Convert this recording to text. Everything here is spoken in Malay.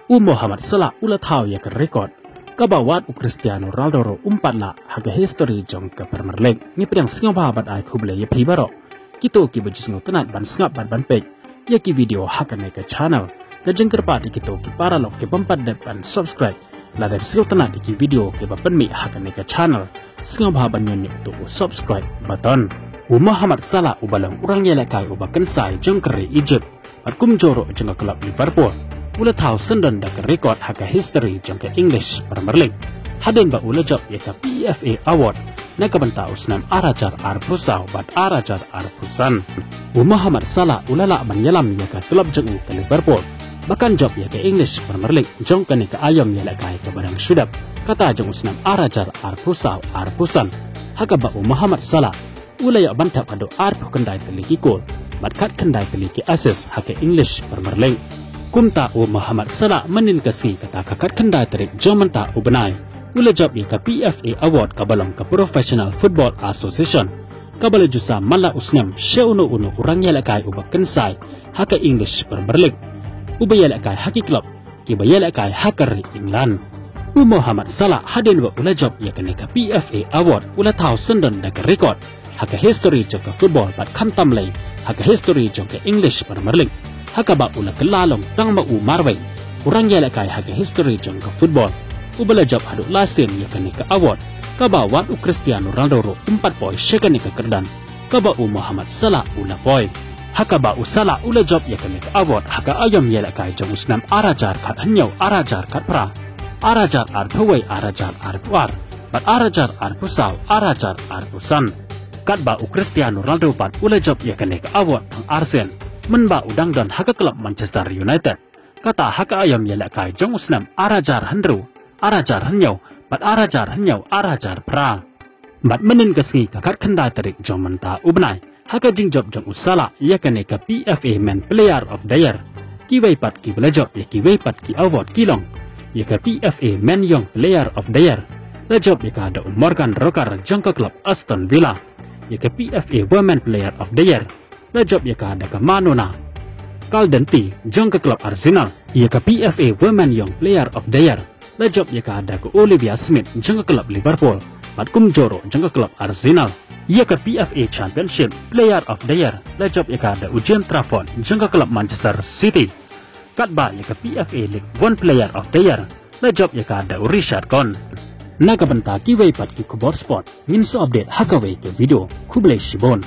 Muhammad Salah ula tahu ya ke rekod kabawat Cristiano Ronaldo umpat la haga history jong ke Premier League ni pedang singaw bahabat ai kubule ya pi baro kito ki bajis ngo tenat ban sngap ban pek ya ki video hakan ke channel ke jengker pa di kito ki para lok ke pempat ban subscribe la dari singaw tenat di ki video ke bapen mi hakan ke channel singaw bahabat nyoni untuk subscribe button Muhammad Salah ubalang urang yela kai ubakan sai jong kere Egypt atkum joro jeng klub Liverpool ula tahu sendon dak rekod haga history jong ke English Premier League haden ba ula job ya ke PFA Award na kabanta usnam arajar pusau bat arajar pusan Muhammad Salah ula la ban yalam ya ke klub jeng ke Liverpool bahkan job ya ke English Premier League jong ke ni ke ayam ya kai ke barang sudap kata jeng usnam arajar pusau pusan haga ba Muhammad Salah ula ya bantap ado kendai teliki gol bat kat kendai teliki assist haga English Premier League kumta Muhammad Salah menin kasi kata kakat kendai terik jomenta benai ula job ya ke PFA Award kabalong ke Professional Football Association kabala jusa mala usnam syauno urang yala kai ubak kensai haka English Premier League ubayala kai haki club kibayala kai hakari England Muhammad Salah haden ba ula job ya ke PFA Award ula tahu sendon dak rekod haka history jong ke football bat kam tamlay haka history jong ke English Premier League haka ba ula kelalong tang ma marway urang yala kai haka history jong ke football ubala job hadu lasim ya ke award kaba wat Cristiano Ronaldo 4 poin shekani ke kerdan kaba Muhammad Salah ula poin haka ba Salah ula job ya ke award haka ayam yala kai jong usnam arajar kat hanyau arajar kat pra arajar thawai arajar puar bat arajar pusau arajar pusan kat ba Cristiano Ronaldo bat ula job ya ke award ang Arsenal menba udang dan haka klub Manchester United kata haka ayam yala kai jong usnam arajar handru arajar hanyau bat arajar hanyau arajar pra bat menin kesngi kakat kendai terik jong menta ubnai haka jing job jong Salah ya kene ke PFA Man Player of the Year ki wei pat ki bela job ya ki wei pat ki award kilong ya ke PFA Man Young Player of the Year la job ya ka ada Morgan Rocker jong ke klub Aston Villa ya ke PFA Women Player of the Year la job ya ka ada ke Manona Caldenti jong ke klub Arsenal ya ke PFA Women Young Player of the Year la job ya ka ada ke Olivia Smith jong ke klub Liverpool bat kum joro jong ke klub Arsenal ya ke PFA Championship Player of the Year la job ya ka ada Ujian Trafford jong ke klub Manchester City katba ya ke PFA League One Player of the Year la job ya ka ada Richard Gon naga benta ki wei pat ki kubor sport ngin so update haka wei ke video kublai shibon